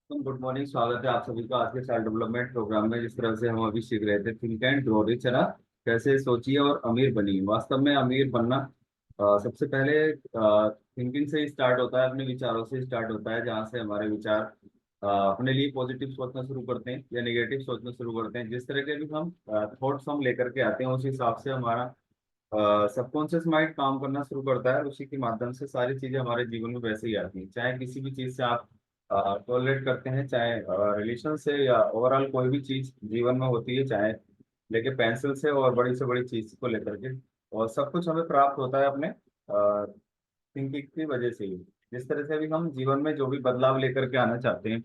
तो good morning, स्वागत है आप सभी का आज के सेल्फ डेवलपमेंट प्रोग्राम में। जिस तरह से हम अभी सीख रहे थे थिंक एंड ग्रो रिच, है ना। कैसे सोचिए और अमीर बनिए। वास्तव में अमीर बनना सबसे पहले थिंकिंग से ही स्टार्ट होता है, अपने विचारों से स्टार्ट होता है। जहाँ से हमारे विचार अपने लिए पॉजिटिव सोचना शुरू करते हैं या नेगेटिव सोचना शुरू करते हैं। जिस तरह के भी हम थॉट्स हम लेकर के आते हैं, उस हिसाब से हमारा सबकॉन्शियस माइंड काम करना शुरू करता है। और उसी के माध्यम से सारी चीजें हमारे जीवन में वैसे ही आती हैं। चाहे किसी भी चीज से आप टॉलरेट करते हैं, चाहे रिलेशन से या ओवरऑल कोई भी चीज जीवन में होती है, चाहे लेके पेंसिल से और बड़ी से बड़ी चीज को लेकर के। और सब कुछ हमें प्राप्त होता है अपने थिंकिंग की वजह से ही। जिस तरह से भी हम जीवन में जो भी बदलाव लेकर के आना चाहते हैं,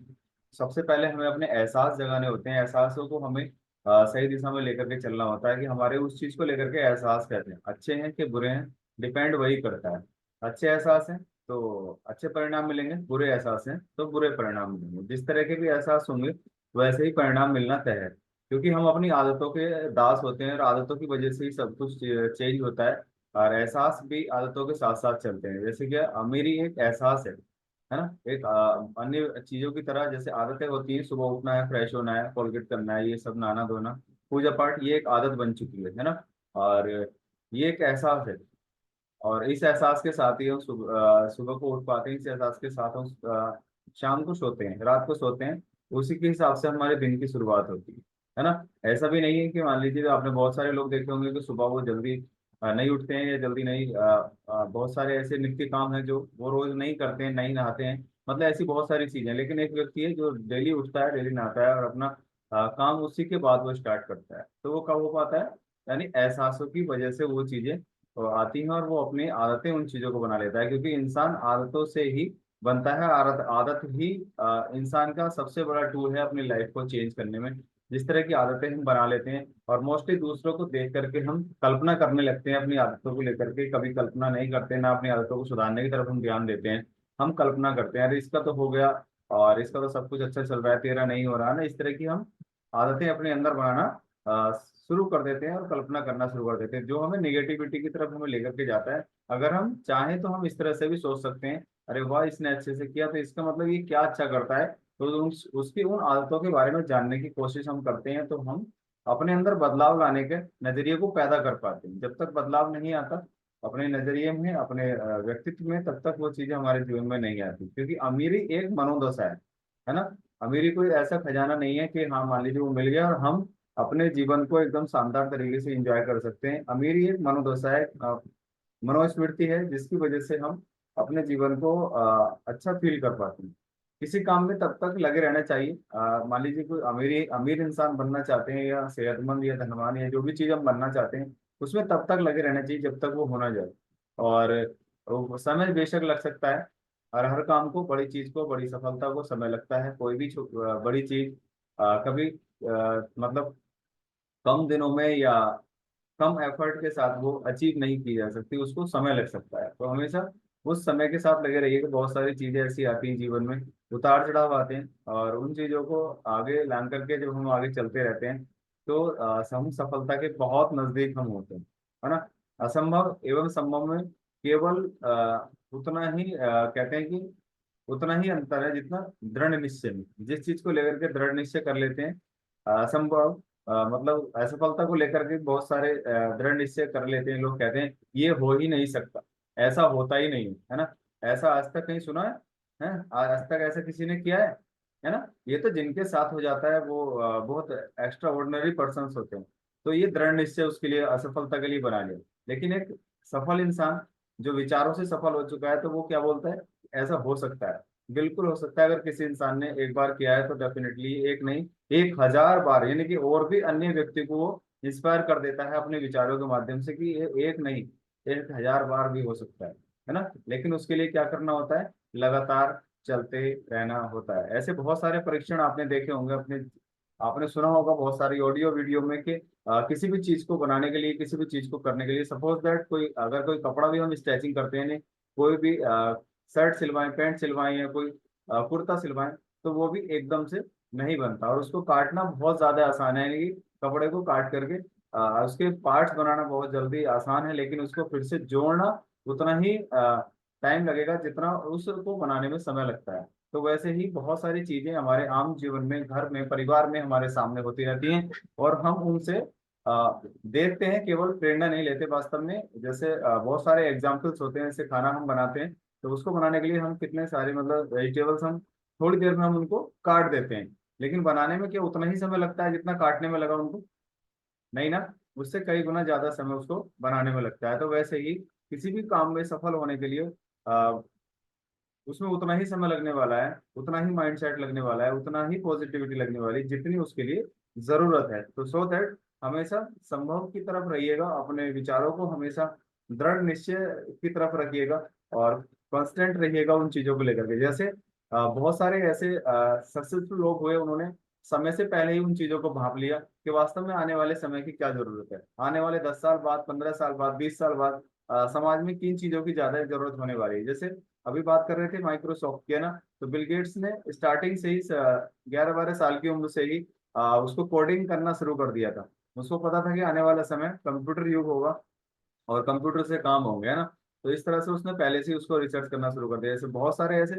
सबसे पहले हमें अपने एहसास जगाने होते हैं। एहसासों को हमें सही दिशा में लेकर के चलना होता है कि हमारे उस चीज को लेकर के एहसास कहते हैं अच्छे हैं कि बुरे हैं, डिपेंड वही करता है। अच्छे एहसास हैं तो अच्छे परिणाम मिलेंगे, बुरे एहसास हैं तो बुरे परिणाम मिलेंगे। जिस तरह के भी एहसास होंगे वैसे ही परिणाम मिलना तय है, क्योंकि हम अपनी आदतों के दास होते हैं और आदतों की वजह से ही सब कुछ चेंज होता है। और एहसास भी आदतों के साथ साथ चलते हैं। जैसे कि मेरी एक एहसास है ना। एक अन्य चीजों की तरह जैसे आदतें होती हैं, सुबह उठना है, फ्रेश होना है, कोलगेट करना है, ये सब नहाना धोना, पूजा पाठ, ये एक आदत बन चुकी है ना। और ये एक एहसास है। और इस एहसास के साथ ही हम सुबह को उठ पाते हैं। इस एहसास के साथ हम शाम को सोते हैं, रात को सोते हैं। उसी के हिसाब से हमारे दिन की शुरुआत होती है ना। ऐसा भी नहीं है कि मान लीजिए आपने बहुत सारे लोग देखे होंगे कि सुबह वो जल्दी नहीं उठते हैं या जल्दी नहीं बहुत सारे ऐसे नित्य काम हैं जो वो रोज नहीं करते हैं, नहीं नहाते हैं। मतलब ऐसी बहुत सारी चीजें। लेकिन एक व्यक्ति है जो डेली उठता है, डेली नहाता है और अपना काम उसी के बाद वो स्टार्ट करता है। तो वो कब हो पाता है? यानी एहसासों की वजह से वो चीजें तो आती हैं और वो अपनी आदतें उन चीजों को बना लेता है। क्योंकि इंसान आदतों से ही बनता है। आदत आदत ही इंसान का सबसे बड़ा टूल है अपनी लाइफ को चेंज करने में। जिस तरह की आदतें हम बना लेते हैं और मोस्टली दूसरों को देख करके हम कल्पना करने लगते हैं अपनी आदतों को लेकर के। कभी कल्पना नहीं करते ना अपनी आदतों को सुधारने की तरफ हम ध्यान देते हैं। हम कल्पना करते हैं, अरे इसका तो हो गया और इसका तो सब कुछ अच्छा चल रहा है, तेरा नहीं हो रहा ना। इस तरह की हम आदतें अपने अंदर बनाना शुरू कर देते हैं और कल्पना करना शुरू कर देते हैं, जो हमें निगेटिविटी की तरफ हमें लेकर के जाता है। अगर हम चाहें तो हम इस तरह से भी सोच सकते हैं, अरे वाह इसने अच्छे से किया तो इसका मतलब ये क्या अच्छा करता है। तो उसकी उन आदतों के बारे में जानने की कोशिश हम करते हैं, तो हम अपने अंदर बदलाव लाने के नजरिए को पैदा कर पाते हैं। जब तक बदलाव नहीं आता अपने नजरिए में, अपने व्यक्तित्व में, तब तक वो चीजें हमारे जीवन में नहीं आती। क्योंकि अमीरी एक मनोदशा है ना। अमीरी कोई ऐसा खजाना नहीं है कि हाँ मान लीजिए वो मिल गया और हम अपने जीवन को एकदम शानदार तरीके से एंजॉय कर सकते हैं। अमीरी एक मनोदशा है, मनोस्मृति है, जिसकी वजह से हम अपने जीवन को अच्छा फील कर पाते हैं। किसी काम में तब तक लगे रहना चाहिए। मान लीजिए कोई अमीर अमीर इंसान बनना चाहते हैं या सेहतमंद या धनवान या जो भी चीज हम बनना चाहते हैं, उसमें तब तक लगे रहना चाहिए जब तक वो होना जाए। और वो समय बेशक लग सकता है। और हर काम को, बड़ी चीज को, बड़ी सफलता को समय लगता है। कोई भी बड़ी चीज कभी मतलब कम दिनों में या कम एफर्ट के साथ वो अचीव नहीं की जा सकती, उसको समय लग सकता है। तो हमेशा उस समय के साथ लगे रहिए कि बहुत सारी चीजें ऐसी आती हैं जीवन में, उतार चढ़ाव आते हैं और उन चीजों को आगे ला करके जब हम आगे चलते रहते हैं तो हम सफलता के बहुत नजदीक हम होते हैं, है ना। असंभव एवं संभव में केवल उतना ही कहते हैं कि उतना ही अंतर है जितना दृढ़ निश्चय में। जिस चीज को लेकर के दृढ़ निश्चय कर लेते हैं, असंभव मतलब असफलता को लेकर के बहुत सारे दृढ़ निश्चय कर लेते हैं। लोग कहते हैं ये हो ही नहीं सकता, ऐसा होता ही नहीं है ना। ऐसा आज तक कहीं सुना है? आज तक ऐसा किसी ने किया है ना। ये तो जिनके साथ हो जाता है वो बहुत एक्स्ट्रा ऑर्डिनरी पर्सन होते हैं। तो ये दृढ़ निश्चय उसके लिए असफलता के लिए बना लिया। लेकिन एक सफल इंसान जो विचारों से सफल हो चुका है, तो वो क्या बोलता है? ऐसा हो सकता है, बिल्कुल हो सकता है। अगर किसी इंसान ने एक बार किया है तो डेफिनेटली एक नहीं, 1,000 बार, यानी कि और भी अन्य व्यक्ति को वो इंस्पायर कर देता है अपने विचारों के माध्यम से कि ये एक नहीं, 1,000 बार भी हो सकता है ना। लेकिन उसके लिए क्या करना होता है? लगातार चलते रहना होता है। ऐसे बहुत सारे परीक्षण आपने देखे होंगे अपने, आपने सुना होगा बहुत सारी ऑडियो वीडियो में कि किसी भी चीज को बनाने के लिए, किसी भी चीज को करने के लिए, सपोज दैट कोई अगर कोई कपड़ा भी हम स्टैचिंग करते हैं, कोई भी शर्ट सिलवाएं, पैंट सिलवाएं या कोई कुर्ता सिलवाएं, तो वो भी एकदम से नहीं बनता। और उसको काटना बहुत ज्यादा आसान है, यानी कि कपड़े को काट करके उसके पार्ट्स बनाना बहुत जल्दी आसान है, लेकिन उसको फिर से जोड़ना उतना ही टाइम लगेगा जितना उसको बनाने में समय लगता है। तो वैसे ही बहुत सारी चीजें हमारे आम जीवन में, घर में, परिवार में हमारे सामने होती रहती हैं, और हम उनसे देखते हैं, केवल प्रेरणा नहीं लेते वास्तव में। जैसे बहुत सारे एग्जाम्पल्स होते हैं, जैसे खाना हम बनाते हैं, तो उसको बनाने के लिए हम कितने सारे मतलब वेजिटेबल्स हम थोड़ी देर में हम उनको काट देते हैं, लेकिन बनाने में क्या उतना ही समय लगता है जितना काटने में लगा उनको? नहीं ना, उससे कई गुना ज्यादा समय उसको बनाने में लगता है। तो वैसे ही किसी भी काम में सफल होने के लिए उसमें उतना ही समय लगने वाला है, उतना ही माइंडसेट लगने वाला है, उतना ही पॉजिटिविटी लगने वाली जितनी उसके लिए जरूरत है। तो सो दैट हमेशा संभव की तरफ रहिएगा, अपने विचारों को हमेशा दृढ़ निश्चय की तरफ रखिएगा, और कॉन्स्टेंट रहिएगा उन चीजों को लेकर के। जैसे बहुत सारे ऐसे सक्सेसफुल लोग हुए, उन्होंने समय से पहले ही उन चीजों को भांप लिया कि वास्तव में आने वाले समय की क्या जरूरत है, आने वाले 10 साल बाद, 15 साल बाद, 20 साल बाद समाज में किन चीजों की ज्यादा जरूरत होने वाली है। जैसे अभी बात कर रहे थे माइक्रोसॉफ्ट की, है ना, तो बिल गेट्स ने स्टार्टिंग से ही 11-12 साल की उम्र से ही उसको कोडिंग करना शुरू कर दिया था। उसको पता था कि आने वाला समय कंप्यूटर युग होगा और कंप्यूटर से काम होंगे, है ना। तो इस तरह से उसने पहले से ही उसको रिसर्च करना शुरू कर दिया। ऐसे बहुत सारे ऐसे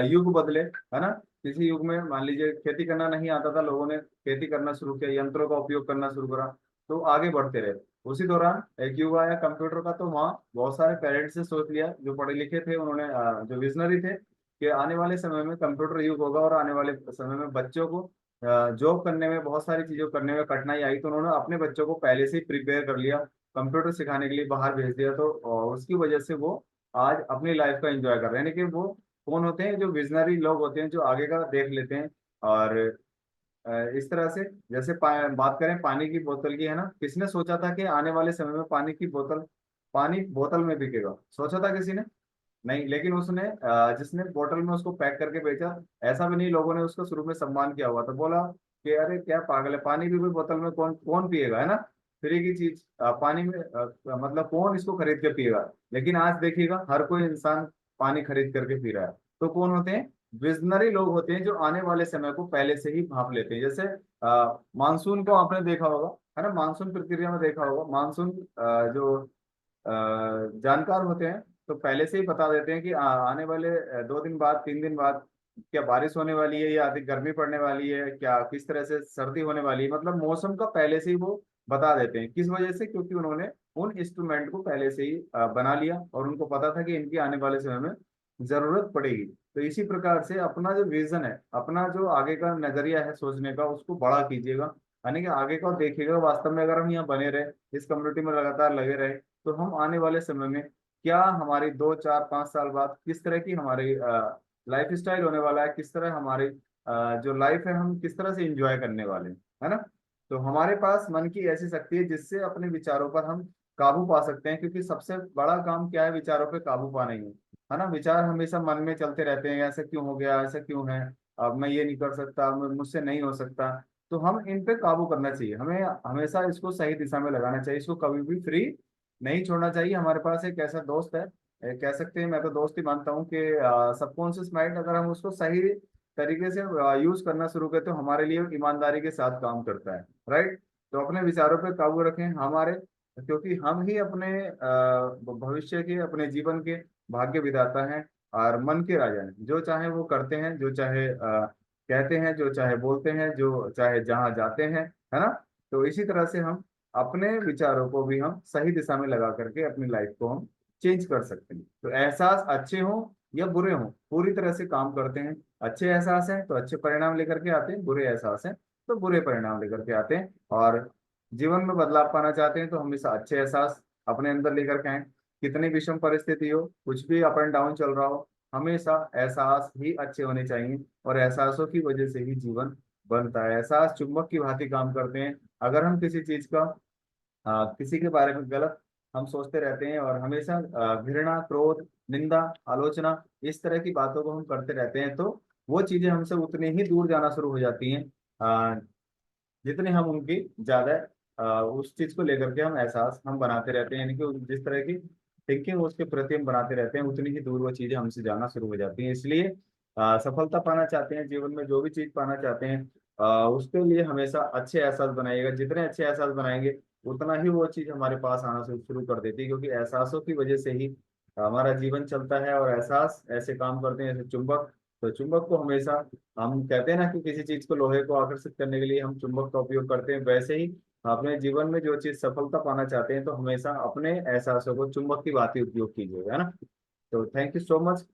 युग बदले, है ना। किसी युग में मान लीजिए खेती करना नहीं आता था, लोगों ने खेती करना शुरू किया, यंत्रों का उपयोग करना शुरू करा, तो आगे बढ़ते रहे। उसी दौरान एक युग आया कंप्यूटर का, तो वहाँ बहुत सारे पेरेंट्स ने सोच लिया, जो पढ़े लिखे थे, उन्होंने जो विजनरी थे, कि आने वाले समय में कंप्यूटर युग होगा और आने वाले समय में बच्चों को जॉब करने में, बहुत सारी चीजों करने में कठिनाई आई, तो उन्होंने अपने बच्चों को पहले से ही प्रिपेयर कर लिया, कंप्यूटर सिखाने के लिए बाहर भेज दिया। तो उसकी वजह से वो आज अपनी लाइफ का एंजॉय कर रहे हैं। लेकिन वो कौन होते हैं? जो विजनरी लोग होते हैं, जो आगे का देख लेते हैं। और इस तरह से, जैसे बात करें पानी की बोतल की, है ना, किसने सोचा था कि आने वाले समय में पानी बोतल में बिकेगा? सोचा था किसी ने? नहीं। लेकिन उसने जिसने बोतल में उसको पैक करके बेचा, ऐसा भी नहीं, लोगों ने उसका शुरू में सम्मान किया हुआ था, बोला कि अरे क्या पागल है, पानी भी कोई बोतल में कौन कौन पिएगा, है ना, फ्री की चीज पानी में मतलब कौन इसको खरीद के पिएगा। लेकिन आज देखिएगा हर कोई इंसान पानी खरीद करके पी रहा है। तो कौन होते हैं? विजनरी लोग होते हैं, जो आने वाले समय को पहले से ही भाप लेते हैं। जैसे मानसून को आपने देखा होगा, है ना, मानसून प्रक्रिया में देखा होगा, मानसून जो जानकार होते हैं, तो पहले से ही बता देते हैं कि आने वाले 2 दिन बाद, 3 दिन बाद क्या बारिश होने वाली है, या अधिक गर्मी पड़ने वाली है, क्या किस तरह से सर्दी होने वाली है। मतलब मौसम का पहले से ही वो बता देते हैं। किस वजह से? क्योंकि उन्होंने उन इंस्ट्रूमेंट को पहले से ही बना लिया, और उनको पता था कि इनकी आने वाले समय में जरूरत पड़ेगी। तो इसी प्रकार से अपना जो विजन है, अपना जो आगे का नजरिया है सोचने का, उसको बड़ा कीजिएगा, यानी कि आगे का देखिएगा। वास्तव में अगर हम यहाँ बने रहे, इस कम्युनिटी में लगातार लगे रहे, तो हम आने वाले समय में क्या, हमारी 2, 4, 5 साल बाद किस तरह की हमारी लाइफ स्टाइल होने वाला है, किस तरह हमारी जो लाइफ है, हम किस तरह से एंजॉय करने वाले हैं, है ना। तो हमारे पास मन की ऐसी शक्ति है जिससे अपने विचारों पर हम काबू पा सकते हैं, क्योंकि सबसे बड़ा काम क्या है? विचारों पे काबू पाना ही है ना। विचार हमेशा मन में चलते रहते हैं, ऐसा क्यों हो गया, ऐसा क्यों है, अब मैं ये नहीं कर सकता, मुझसे नहीं हो सकता। तो हम इन पे काबू करना चाहिए, हमें हमेशा इसको सही दिशा में लगाना चाहिए, इसको कभी भी फ्री नहीं छोड़ना चाहिए। हमारे पास एक ऐसा दोस्त है, कह सकते हैं, मैं तो दोस्त ही मानता हूँ, कि सबकॉन्शियस माइंड अगर हम उसको सही तरीके से यूज करना शुरू करें, तो हमारे लिए ईमानदारी के साथ काम करता है। राइट। तो अपने विचारों पर काबू रखें हमारे, क्योंकि हम ही अपने भविष्य के, अपने जीवन के भाग्य विधाता हैं, और मन के राजा हैं। जो चाहे वो करते हैं, जो चाहे कहते हैं, जो चाहे बोलते हैं, जो चाहे जहां जाते हैं, है ना। तो इसी तरह से हम अपने विचारों को भी हम सही दिशा में लगा करके अपनी लाइफ को हम चेंज कर सकते हैं। तो एहसास अच्छे हों या बुरे हों, पूरी तरह से काम करते हैं। अच्छे एहसास हैं तो अच्छे परिणाम लेकर के आते हैं, बुरे एहसास हैं तो बुरे परिणाम लेकर के आते हैं। और जीवन में बदलाव पाना चाहते हैं तो हमेशा अच्छे एहसास अपने अंदर लेकर के आए। कितनी विषम परिस्थिति हो, कुछ भी अप एंड डाउन चल रहा हो, हमेशा एहसास ही अच्छे होने चाहिए, और एहसासों की वजह से ही जीवन बनता है। एहसास चुंबक की भांति काम करते हैं। अगर हम किसी चीज का किसी के बारे में गलत हम सोचते रहते हैं, और हमेशा घृणा, क्रोध, निंदा, आलोचना, इस तरह की बातों को हम करते रहते हैं, तो वो चीजें हमसे उतनी ही दूर जाना शुरू हो जाती हैं जितने हम उनकी ज्यादा उस चीज को लेकर के हम एहसास हम बनाते रहते हैं, यानी कि जिस तरह की थिंकिंग उसके प्रति हम बनाते रहते हैं, उतनी ही दूर वो चीजें हमसे जाना शुरू हो जाती हैं। इसलिए सफलता पाना चाहते हैं जीवन में, जो भी चीज पाना चाहते हैं, उसके लिए हमेशा अच्छे एहसास बनाइएगा। जितने अच्छे एहसास बनाएंगे, उतना ही वो चीज हमारे पास आना शुरू कर देती है, क्योंकि एहसासों की वजह से ही हमारा जीवन चलता है, और एहसास ऐसे काम करते हैं जैसे चुंबक। तो चुंबक को हमेशा, हम कहते हैं ना कि किसी चीज को, लोहे को आकर्षित करने के लिए हम चुंबक का उपयोग करते हैं, वैसे ही अपने जीवन में जो चीज सफलता पाना चाहते हैं तो हमेशा अपने एहसासों को चुंबक की भांति उपयोग कीजिए, है ना। तो थैंक यू सो मच।